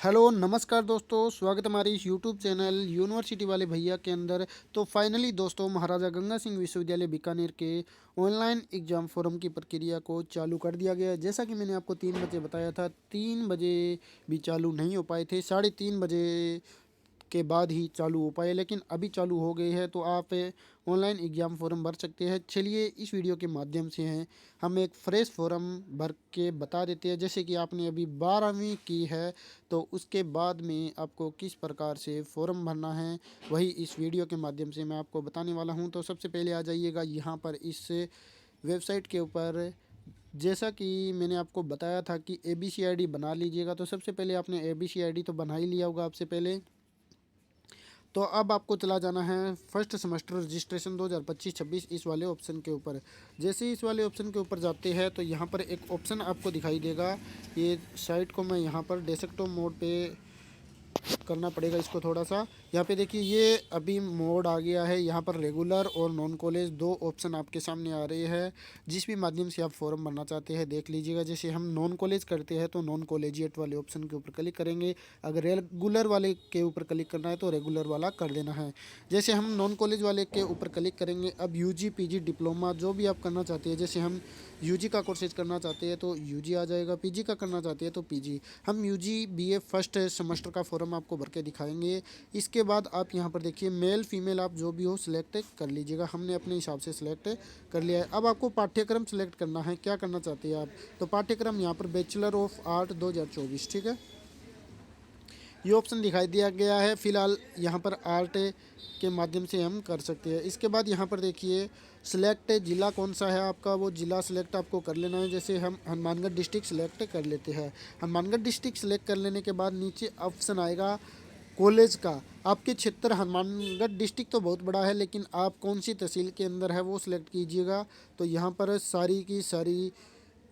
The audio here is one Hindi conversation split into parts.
हेलो नमस्कार दोस्तों, स्वागत है हमारे इस यूट्यूब चैनल यूनिवर्सिटी वाले भैया के अंदर। तो फाइनली दोस्तों, महाराजा गंगा सिंह विश्वविद्यालय बीकानेर के ऑनलाइन एग्ज़ाम फॉर्म की प्रक्रिया को चालू कर दिया गया है। जैसा कि मैंने आपको 3 बजे बताया था, 3 बजे भी चालू नहीं हो पाए थे, 3:30 बजे के बाद ही चालू हो पाए, लेकिन अभी चालू हो गई है। तो आप ऑनलाइन एग्ज़ाम फॉर्म भर सकते हैं। चलिए इस वीडियो के माध्यम से हैं हम एक फ़्रेश फॉर्म भर के बता देते हैं। जैसे कि आपने अभी 12वीं की है, तो उसके बाद में आपको किस प्रकार से फॉर्म भरना है, वही इस वीडियो के माध्यम से मैं आपको बताने वाला हूं। तो सबसे पहले आ जाइएगा यहाँ पर इस वेबसाइट के ऊपर। जैसा कि मैंने आपको बताया था कि ABCID बना लीजिएगा। तो सबसे पहले आपने ABCID तो बना ही लिया होगा आपसे पहले। तो अब आपको चला जाना है फर्स्ट सेमेस्टर रजिस्ट्रेशन 2025-26 इस वाले ऑप्शन के ऊपर। जैसे ही इस वाले ऑप्शन के ऊपर जाते हैं तो यहाँ पर एक ऑप्शन आपको दिखाई देगा। ये साइट को मैं यहाँ पर डेस्कटॉप मोड पे करना पड़ेगा इसको थोड़ा सा। यहाँ पे देखिए, ये अभी मोड आ गया है। यहाँ पर रेगुलर और नॉन कॉलेज दो ऑप्शन आपके सामने आ रहे हैं। जिस भी माध्यम से आप फॉर्म भरना चाहते हैं देख लीजिएगा। जैसे हम नॉन कॉलेज करते हैं तो नॉन कॉलेजिएट वाले ऑप्शन के ऊपर क्लिक करेंगे। अगर रेगुलर वाले के ऊपर क्लिक करना है तो रेगुलर वाला कर देना है। जैसे हम नॉन कॉलेज वाले के ऊपर क्लिक करेंगे। अब UG PG डिप्लोमा जो भी आप करना चाहते हैं, जैसे हम UG का कोर्सेज करना चाहते हैं तो UG आ जाएगा, PG का करना चाहते हैं तो PG। हम UG BA फर्स्ट सेमेस्टर का फॉर्म आपको भर के दिखाएंगे। इसके बाद आप यहाँ पर देखिए, मेल फीमेल आप जो भी हो सिलेक्ट कर लीजिएगा। हमने अपने हिसाब से सिलेक्ट कर लिया है। अब आपको पाठ्यक्रम सिलेक्ट करना है, क्या करना चाहते हैं आप। तो पाठ्यक्रम यहाँ पर बैचलर ऑफ आर्ट 2024, ठीक है, ये ऑप्शन दिखाई दिया गया है। फिलहाल यहाँ पर आर्ट के माध्यम से हम कर सकते हैं। इसके बाद यहाँ पर देखिए, सिलेक्ट जिला कौन सा है आपका, वो जिला सिलेक्ट आपको कर लेना है। जैसे हम हनुमानगढ़ डिस्ट्रिक्ट सिलेक्ट कर लेते हैं। हनुमानगढ़ डिस्ट्रिक्ट सिलेक्ट कर लेने के बाद नीचे ऑप्शन आएगा कॉलेज का। आपके क्षेत्र हनुमानगढ़ डिस्ट्रिक्ट तो बहुत बड़ा है, लेकिन आप कौन सी तहसील के अंदर है वो सिलेक्ट कीजिएगा। तो यहाँ पर सारी की सारी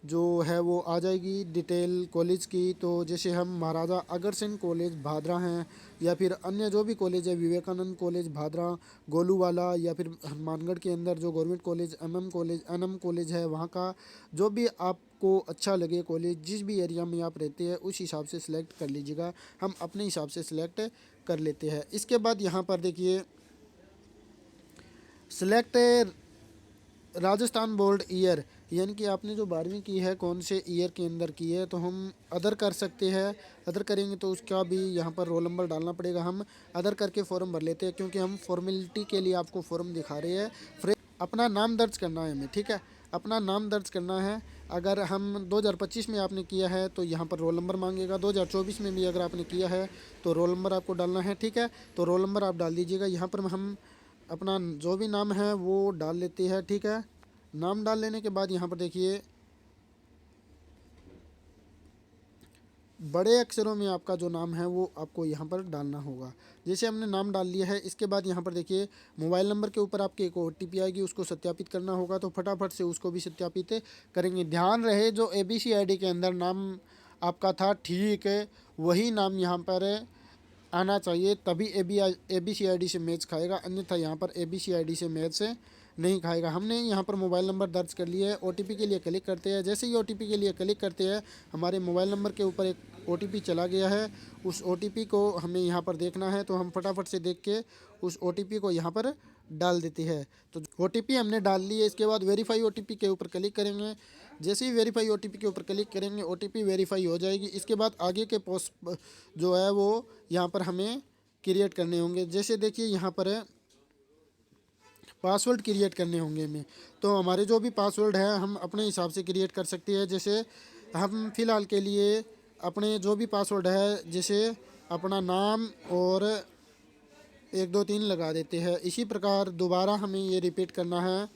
जो है वो आ जाएगी डिटेल कॉलेज की। तो जैसे हम महाराजा अग्रसेन कॉलेज भादरा हैं, या फिर अन्य जो भी कॉलेज है, विवेकानंद कॉलेज भादरा, गोलूवाला, या फिर हनुमानगढ़ के अंदर जो government college MM college NM college है, वहाँ का जो भी आपको अच्छा लगे कॉलेज, जिस भी एरिया में आप रहते हैं उस हिसाब से सिलेक्ट कर लीजिएगा। हम अपने हिसाब से सिलेक्ट कर लेते हैं। इसके बाद यहाँ पर देखिए, सिलेक्ट राजस्थान बोर्ड ईयर, यानी कि आपने जो 12वीं की है कौन से ईयर के अंदर की है। तो हम अदर कर सकते हैं। अदर करेंगे तो उसका भी यहाँ पर रोल नंबर डालना पड़ेगा। हम अदर करके फॉर्म भर लेते हैं, क्योंकि हम फॉर्मेलिटी के लिए आपको फॉर्म दिखा रहे हैं। अपना नाम दर्ज करना है हमें, ठीक है, अपना नाम दर्ज करना है। अगर हम 2025 में आपने किया है तो यहाँ पर रोल नंबर मांगेगा। 2024 में भी अगर आपने किया है तो रोल नंबर आपको डालना है, ठीक है। तो रोल नंबर आप डाल दीजिएगा। यहाँ पर हम अपना जो भी नाम है वो डाल लेते हैं, ठीक है। नाम डाल लेने के बाद यहाँ पर देखिए, बड़े अक्षरों में आपका जो नाम है वो आपको यहाँ पर डालना होगा। जैसे हमने नाम डाल लिया है, इसके बाद यहाँ पर देखिए, मोबाइल नंबर के ऊपर आपके एक OTP आएगी, उसको सत्यापित करना होगा। तो फटाफट से उसको भी सत्यापित करेंगे। ध्यान रहे, जो ABCID के अंदर नाम आपका था, ठीक है, वही नाम यहाँ पर आना चाहिए, तभी ABCID से मैच खाएगा। अन्यथा यहाँ पर ABCID से मैच नहीं खाएगा। हमने यहाँ पर मोबाइल नंबर दर्ज कर लिया है। OTP के लिए क्लिक करते हैं। जैसे ही OTP के लिए क्लिक करते हैं, हमारे मोबाइल नंबर के ऊपर एक OTP चला गया है। उस OTP को हमें यहाँ पर देखना है। तो हम फटाफट से देख के उस OTP को यहाँ पर डाल देते हैं। तो OTP हमने डाल ली है। इसके बाद वेरीफाई OTP के ऊपर क्लिक करेंगे। जैसे ही वेरीफाई OTP के ऊपर क्लिक करेंगे, OTP वेरीफाई हो जाएगी। इसके बाद आगे के पोस्ट जो है वो यहाँ पर हमें क्रिएट करने होंगे। जैसे देखिए, यहाँ पर है पासवर्ड क्रिएट करने होंगे हमें। तो हमारे जो भी पासवर्ड है हम अपने हिसाब से क्रिएट कर सकते हैं। जैसे हम फ़िलहाल के लिए अपने जो भी पासवर्ड है, जैसे अपना नाम और 1 2 3 लगा देते हैं। इसी प्रकार दोबारा हमें ये रिपीट करना है,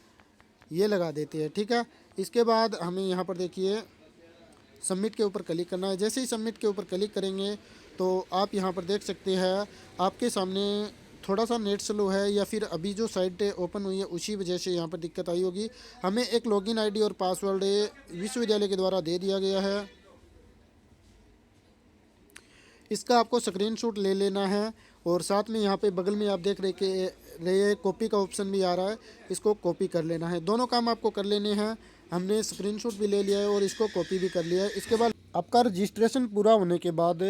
ये लगा देते हैं, ठीक है। इसके बाद हमें यहाँ पर देखिए, सबमिट के ऊपर क्लिक करना है। जैसे ही सबमिट के ऊपर क्लिक करेंगे तो आप यहाँ पर देख सकते हैं, आपके सामने थोड़ा सा नेट स्लो है, या फिर अभी जो साइट ओपन हुई है उसी वजह से यहाँ पर दिक्कत आई होगी। हमें एक लॉगिन ID और पासवर्ड विश्वविद्यालय के द्वारा दे दिया गया है। इसका आपको स्क्रीनशॉट ले लेना है, और साथ में यहाँ पे बगल में आप देख रहे कॉपी का ऑप्शन भी आ रहा है, इसको कॉपी कर लेना है। दोनों काम आपको कर लेने हैं। हमने स्क्रीनशॉट भी ले लिया है और इसको कॉपी भी कर लिया है। इसके बाद आपका रजिस्ट्रेशन पूरा होने के बाद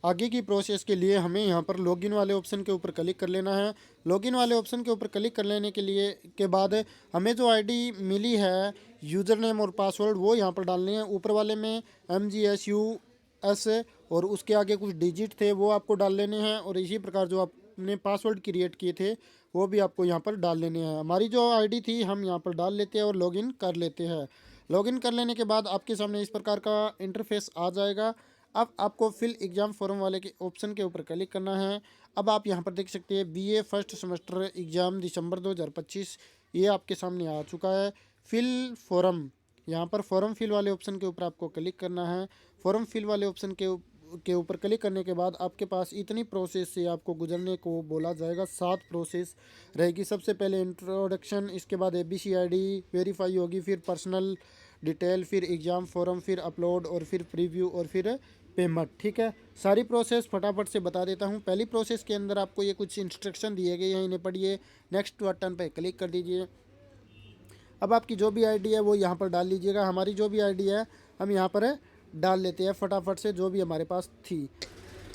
आगे की प्रोसेस के लिए हमें यहाँ पर लॉगिन वाले ऑप्शन के ऊपर क्लिक कर लेना है। लॉगिन वाले ऑप्शन के ऊपर क्लिक कर लेने के बाद हमें जो आईडी मिली है यूज़र नेम और पासवर्ड वो यहाँ पर डालने हैं। ऊपर वाले में MGSUS और उसके आगे कुछ डिजिट थे वो आपको डाल लेने हैं, और इसी प्रकार जो आपने पासवर्ड क्रिएट किए थे वो भी आपको यहाँ पर डाल लेने हैं। हमारी जो आईडी थी हम यहाँ पर डाल लेते हैं और लॉगिन कर लेते हैं। लॉगिन कर लेने के बाद आपके सामने इस प्रकार का इंटरफेस आ जाएगा। अब आपको फिल एग्ज़ाम फॉर्म वाले के ऑप्शन के ऊपर क्लिक करना है। अब आप यहाँ पर देख सकते हैं BA फर्स्ट सेमेस्टर एग्ज़ाम दिसंबर 2025 ये आपके सामने आ चुका है। फिल फॉर्म, यहाँ पर फॉर्म फिल वाले ऑप्शन के ऊपर आपको क्लिक करना है। फॉर्म फिल वाले ऑप्शन के ऊपर क्लिक करने के बाद आपके पास इतनी प्रोसेस से आपको गुजरने को बोला जाएगा। 7 प्रोसेस रहेगी। सबसे पहले इंट्रोडक्शन, इसके बाद ABCID वेरीफाई होगी, फिर पर्सनल डिटेल, फिर एग्ज़ाम फॉर्म, फिर अपलोड और फिर प्रीव्यू और फिर पेमेंट। ठीक है, सारी प्रोसेस फटाफट से बता देता हूँ। पहली प्रोसेस के अंदर आपको ये कुछ इंस्ट्रक्शन दिए गए हैं, इन्हें पढ़िए। नेक्स्ट बटन पे क्लिक कर दीजिए। अब आपकी जो भी आईडी है वो यहाँ पर डाल लीजिएगा। हमारी जो भी आईडी है हम यहाँ पर डाल लेते हैं फटाफट से, जो भी हमारे पास थी।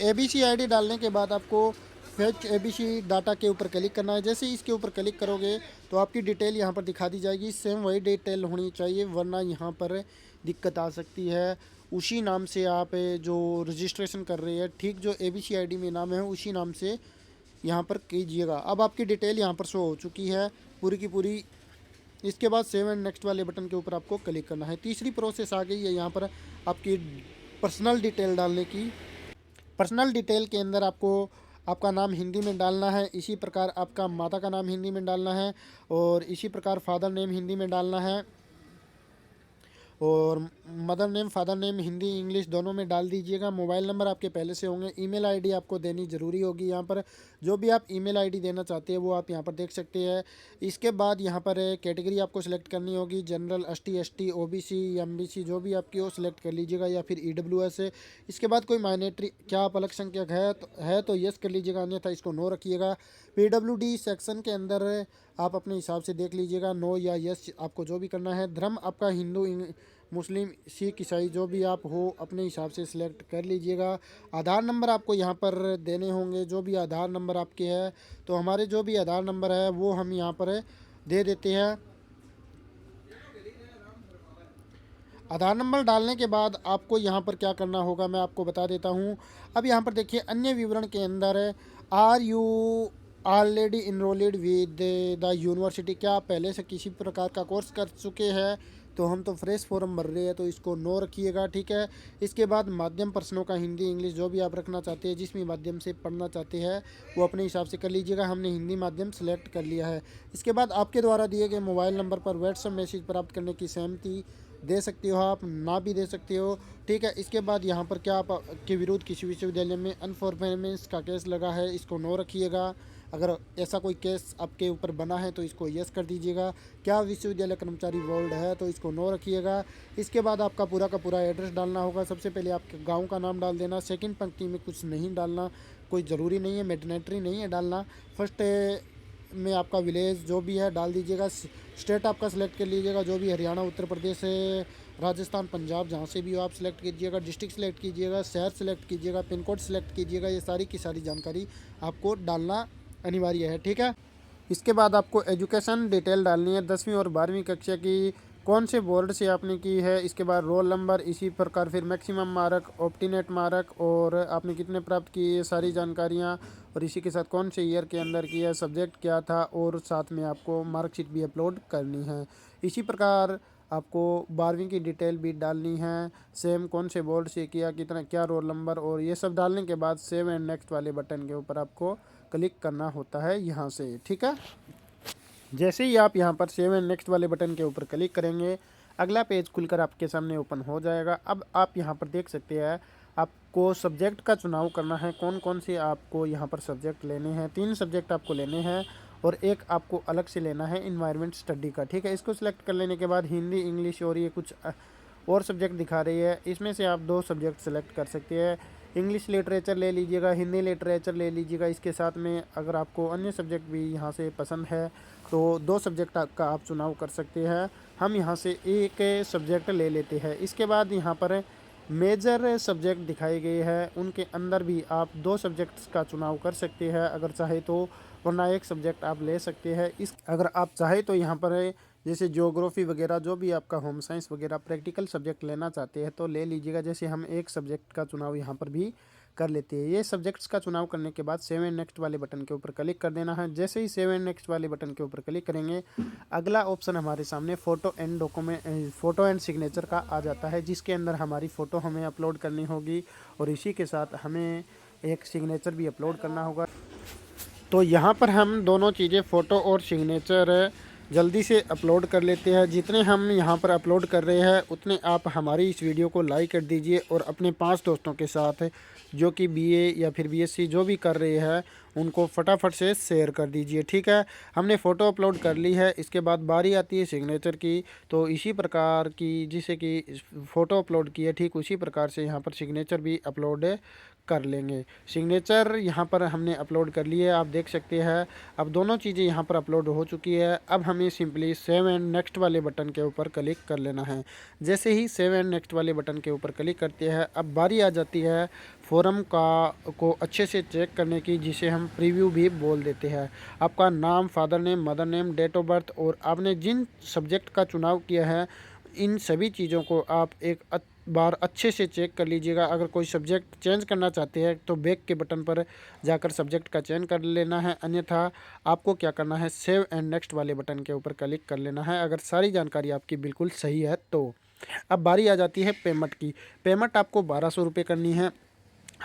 ABCID डालने के बाद आपको फेच ABC डाटा के ऊपर क्लिक करना है। जैसे ही इसके ऊपर क्लिक करोगे तो आपकी डिटेल यहाँ पर दिखा दी जाएगी। सेम वही डिटेल होनी चाहिए, वरना यहाँ पर दिक्कत आ सकती है। उसी नाम से आप जो रजिस्ट्रेशन कर रहे हैं, ठीक जो ABCID में नाम है उसी नाम से यहाँ पर कीजिएगा। अब आपकी डिटेल यहाँ पर शो हो चुकी है पूरी की पूरी। इसके बाद सेव एंड नेक्स्ट वाले बटन के ऊपर आपको क्लिक करना है। तीसरी प्रोसेस आ गई है यहाँ पर आपकी पर्सनल डिटेल डालने की। पर्सनल डिटेल के अंदर आपको आपका नाम हिंदी में डालना है, इसी प्रकार आपका माता का नाम हिंदी में डालना है, और इसी प्रकार फादर नेम हिंदी में डालना है, और mother name father name Hindi English दोनों में डाल दीजिएगा। मोबाइल नंबर आपके पहले से होंगे। ईमेल आईडी आपको देनी ज़रूरी होगी। यहाँ पर जो भी आप ईमेल आईडी देना चाहते हैं वो आप यहाँ पर देख सकते हैं। इसके बाद यहाँ पर कैटेगरी आपको सिलेक्ट करनी होगी, general, ST ST OBC MBC जो भी आपकी हो सिलेक्ट कर लीजिएगा, या फिर EWS है। इसके बाद कोई माइनॉरिटी, क्या आप अल्पसंख्यक है तो यस कर लीजिएगा, अन्यथा इसको नो रखिएगा। PWD सेक्शन के अंदर आप अपने हिसाब से देख लीजिएगा, नो या यस आपको जो भी करना है। धर्म आपका हिंदू, मुस्लिम, सिख, ईसाई जो भी आप हो अपने हिसाब से सिलेक्ट कर लीजिएगा। आधार नंबर आपको यहाँ पर देने होंगे, जो भी आधार नंबर आपके हैं। तो हमारे जो भी आधार नंबर है वो हम यहाँ पर दे देते हैं। आधार नंबर डालने के बाद आपको यहाँ पर क्या करना होगा मैं आपको बता देता हूँ। अब यहाँ पर देखिए अन्य विवरण के अंदर are you already enrolled with the university, क्या आप पहले से किसी प्रकार का कोर्स कर चुके हैं? तो हम तो फ्रेश फॉर्म भर रहे हैं तो इसको नो रखिएगा। ठीक है, इसके बाद माध्यम प्रश्नों का हिंदी इंग्लिश जो भी आप रखना चाहते हैं, जिस भी माध्यम से पढ़ना चाहते हैं वो अपने हिसाब से कर लीजिएगा। हमने हिंदी माध्यम सेलेक्ट कर लिया है। इसके बाद आपके द्वारा दिए गए मोबाइल नंबर पर व्हाट्सएप मैसेज प्राप्त करने की सहमति दे सकते हो, आप ना भी दे सकते हो। ठीक है, इसके बाद यहाँ पर क्या आप के विरुद्ध किसी विश्वविद्यालय में अनफॉर्मेंस का केस लगा है, इसको नो रखिएगा। अगर ऐसा कोई केस आपके ऊपर बना है तो इसको यस कर दीजिएगा। क्या विश्वविद्यालय कर्मचारी बोर्ड है तो इसको नो रखिएगा। इसके बाद आपका पूरा का पूरा एड्रेस डालना होगा। सबसे पहले आपके गांव का नाम डाल देना। सेकंड पंक्ति में कुछ नहीं डालना, कोई ज़रूरी नहीं है, मैंडेटरी नहीं है डालना। फर्स्ट में आपका विलेज जो भी है डाल दीजिएगा। स्टेट आपका सिलेक्ट कर लीजिएगा, जो भी हरियाणा, उत्तर प्रदेश, राजस्थान, पंजाब जहाँ से भी हो आप सिलेक्ट कीजिएगा। डिस्ट्रिक्ट सिलेक्ट कीजिएगा, शहर सिलेक्ट कीजिएगा, पिन कोड सिलेक्ट कीजिएगा। ये सारी की सारी जानकारी आपको डालना अनिवार्य है। ठीक है, इसके बाद आपको एजुकेशन डिटेल डालनी है, 10वीं और 12वीं कक्षा की कौन से बोर्ड से आपने की है। इसके बाद रोल नंबर, इसी प्रकार फिर मैक्सिमम मार्क, ऑप्टिनेट मार्क, और आपने कितने प्राप्त किए, ये सारी जानकारियाँ, और इसी के साथ कौन से ईयर के अंदर किया, सब्जेक्ट क्या था, और साथ में आपको मार्कशीट भी अपलोड करनी है। इसी प्रकार आपको 12वीं की डिटेल भी डालनी है, सेम कौन से बोर्ड से किया, कितना, क्या रोल नंबर, और ये सब डालने के बाद सेव एंड नेक्स्ट वाले बटन के ऊपर आपको क्लिक करना होता है यहाँ से। ठीक है, जैसे ही आप यहाँ पर सेव एंड नेक्स्ट वाले बटन के ऊपर क्लिक करेंगे अगला पेज खुलकर आपके सामने ओपन हो जाएगा। अब आप यहाँ पर देख सकते हैं आपको सब्जेक्ट का चुनाव करना है, कौन कौन से आपको यहाँ पर सब्जेक्ट लेने हैं। 3 सब्जेक्ट आपको लेने हैं और एक आपको अलग से लेना है इन्वायरमेंट स्टडी का। ठीक है, इसको सिलेक्ट कर लेने के बाद हिंदी, इंग्लिश और ये कुछ और सब्जेक्ट दिखा रही है, इसमें से आप 2 सब्जेक्ट सेलेक्ट कर सकते हैं। इंग्लिश लिटरेचर ले लीजिएगा, हिंदी लिटरेचर ले लीजिएगा। इसके साथ में अगर आपको अन्य सब्जेक्ट भी यहाँ से पसंद है तो 2 सब्जेक्ट का आप चुनाव कर सकते हैं। हम यहाँ से एक सब्जेक्ट ले लेते हैं। इसके बाद यहाँ पर मेजर सब्जेक्ट दिखाए गए हैं, उनके अंदर भी आप 2 सब्जेक्ट्स का चुनाव कर सकते हैं अगर चाहे तो, वरना एक सब्जेक्ट आप ले सकते हैं। इस अगर आप चाहे तो यहाँ पर जैसे ज्योग्राफी वगैरह जो भी आपका होम साइंस वगैरह प्रैक्टिकल सब्जेक्ट लेना चाहते हैं तो ले लीजिएगा। जैसे हम एक सब्जेक्ट का चुनाव यहाँ पर भी कर लेते हैं। ये सब्जेक्ट्स का चुनाव करने के बाद सेव एंड नेक्स्ट वाले बटन के ऊपर क्लिक कर देना है। जैसे ही सेव एंड नेक्स्ट वाले बटन के ऊपर क्लिक करेंगे, अगला ऑप्शन हमारे सामने फ़ोटो एंड सिग्नेचर का आ जाता है, जिसके अंदर हमारी फ़ोटो हमें अपलोड करनी होगी और इसी के साथ हमें एक सिग्नेचर भी अपलोड करना होगा। तो यहाँ पर हम दोनों चीज़ें फ़ोटो और सिग्नेचर जल्दी से अपलोड कर लेते हैं। जितने हम यहाँ पर अपलोड कर रहे हैं उतने आप हमारी इस वीडियो को लाइक कर दीजिए और अपने 5 दोस्तों के साथ जो कि बीए या फिर बीएससी जो भी कर रहे हैं उनको फटाफट से शेयर कर दीजिए। ठीक है, हमने फ़ोटो अपलोड कर ली है, इसके बाद बारी आती है सिग्नेचर की। तो इसी प्रकार की जैसे कि फ़ोटो अपलोड की है, ठीक उसी प्रकार से यहाँ पर सिग्नेचर भी अपलोड कर लेंगे। सिग्नेचर यहाँ पर हमने अपलोड कर लिए, आप देख सकते हैं। अब दोनों चीज़ें यहाँ पर अपलोड हो चुकी है। अब हमें सिंपली सेव एंड नेक्स्ट वाले बटन के ऊपर क्लिक कर लेना है। जैसे ही सेव एंड नेक्स्ट वाले बटन के ऊपर क्लिक करते हैं, अब बारी आ जाती है फॉर्म को अच्छे से चेक करने की, जिसे हम प्रीव्यू भी बोल देते हैं। आपका नाम, father name, mother name, date of birth और आपने जिन सब्जेक्ट का चुनाव किया है, इन सभी चीज़ों को आप एक बार अच्छे से चेक कर लीजिएगा। अगर कोई सब्जेक्ट चेंज करना चाहते हैं तो बैक के बटन पर जाकर सब्जेक्ट का चयन कर लेना है, अन्यथा आपको क्या करना है, सेव एंड नेक्स्ट वाले बटन के ऊपर क्लिक कर लेना है, अगर सारी जानकारी आपकी बिल्कुल सही है तो। अब बारी आ जाती है पेमेंट की। पेमेंट आपको 1200 रुपये करनी है।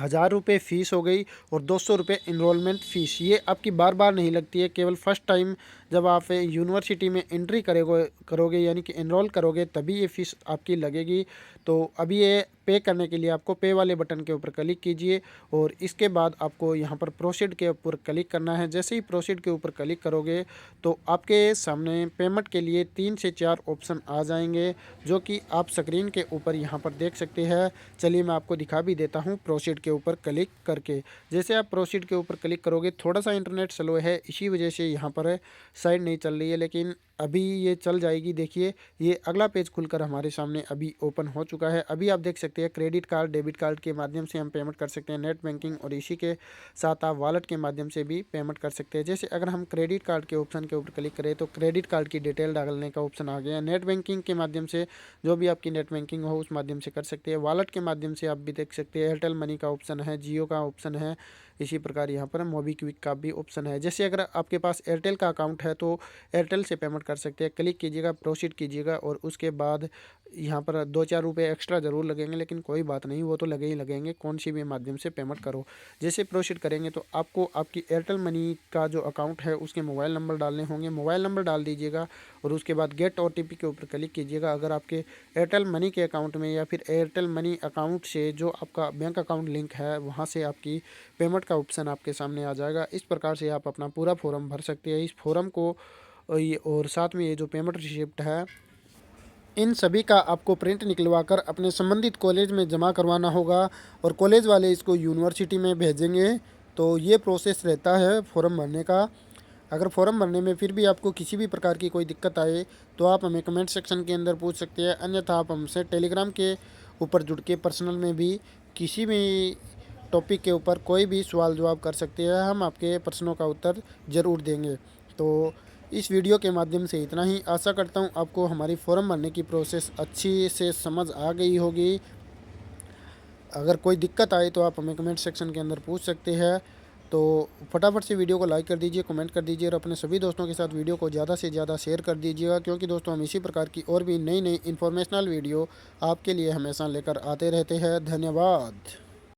1000 रुपये फ़ीस हो गई और 200 रुपये इनरोलमेंट फ़ीस। ये आपकी बार बार नहीं लगती है, केवल फर्स्ट टाइम जब आप यूनिवर्सिटी में एंट्री करोगे यानी कि एनरोल करोगे तभी ये फ़ीस आपकी लगेगी। तो अभी ये पे करने के लिए आपको पे वाले बटन के ऊपर क्लिक कीजिए और इसके बाद आपको यहाँ पर प्रोसीड के ऊपर क्लिक करना है। जैसे ही प्रोसीड के ऊपर क्लिक करोगे तो आपके सामने पेमेंट के लिए 3 से 4 ऑप्शन आ जाएंगे, जो कि आप स्क्रीन के ऊपर यहाँ पर देख सकते हैं। चलिए मैं आपको दिखा भी देता हूँ प्रोसीड के ऊपर क्लिक करके। जैसे आप प्रोसीड के ऊपर क्लिक करोगे, थोड़ा सा इंटरनेट स्लो है, इसी वजह से यहाँ पर साइड नहीं चल रही है, लेकिन अभी ये चल जाएगी। देखिए ये अगला पेज खुलकर हमारे सामने अभी ओपन हो चुका है। अभी आप देख सकते हैं क्रेडिट कार्ड, डेबिट कार्ड के माध्यम से हम पेमेंट कर सकते हैं, नेट बैंकिंग, और इसी के साथ आप वॉलेट के माध्यम से भी पेमेंट कर सकते हैं। जैसे अगर हम क्रेडिट कार्ड के ऑप्शन के ऊपर क्लिक करें तो क्रेडिट कार्ड की डिटेल डालने का ऑप्शन आ गया। नेट बैंकिंग के माध्यम से जो भी आपकी नेट बैंकिंग हो उस माध्यम से कर सकते हैं। वॉलेट के माध्यम से आप भी देख सकते हैं, एयरटेल मनी का ऑप्शन है, जियो का ऑप्शन है, इसी प्रकार यहाँ पर मोबीक्विक का भी ऑप्शन है। जैसे अगर आपके पास एयरटेल का अकाउंट है तो एयरटेल से पेमेंट कर सकते हैं। क्लिक कीजिएगा, प्रोसीड कीजिएगा और उसके बाद यहाँ पर 2-4 रुपये एक्स्ट्रा ज़रूर लगेंगे, लेकिन कोई बात नहीं, वो तो लगे ही लगेंगे, कौन सी भी माध्यम से पेमेंट करो। जैसे प्रोसीड करेंगे तो आपको आपकी एयरटेल मनी का जो अकाउंट है उसके मोबाइल नंबर डालने होंगे, मोबाइल नंबर डाल दीजिएगा और उसके बाद गेट OTP के ऊपर क्लिक कीजिएगा। अगर आपके एयरटेल मनी के अकाउंट में या फिर एयरटेल मनी अकाउंट से जो आपका बैंक अकाउंट लिंक है वहाँ से आपकी पेमेंट का ऑप्शन आपके सामने आ जाएगा। इस प्रकार से आप अपना पूरा फॉर्म भर सकते हैं। इस फॉर्म को और साथ में ये जो पेमेंट रिसिप्ट है, इन सभी का आपको प्रिंट निकलवा कर अपने संबंधित कॉलेज में जमा करवाना होगा और कॉलेज वाले इसको यूनिवर्सिटी में भेजेंगे। तो ये प्रोसेस रहता है फॉर्म भरने का। अगर फॉर्म भरने में फिर भी आपको किसी भी प्रकार की कोई दिक्कत आए तो आप हमें कमेंट सेक्शन के अंदर पूछ सकते हैं, अन्यथा आप हमसे टेलीग्राम के ऊपर जुड़ के पर्सनल में भी किसी भी टॉपिक के ऊपर कोई भी सवाल जवाब कर सकते हैं, हम आपके प्रश्नों का उत्तर ज़रूर देंगे। तो इस वीडियो के माध्यम से इतना ही। आशा करता हूँ आपको हमारी फॉर्म भरने की प्रोसेस अच्छी से समझ आ गई होगी। अगर कोई दिक्कत आए तो आप हमें कमेंट सेक्शन के अंदर पूछ सकते हैं। तो फटाफट से वीडियो को लाइक कर दीजिए, कमेंट कर दीजिए और अपने सभी दोस्तों के साथ वीडियो को ज़्यादा से ज़्यादा शेयर कर दीजिएगा, क्योंकि दोस्तों हम इसी प्रकार की और भी नई नई इन्फॉर्मेशनल वीडियो आपके लिए हमेशा लेकर आते रहते हैं। धन्यवाद।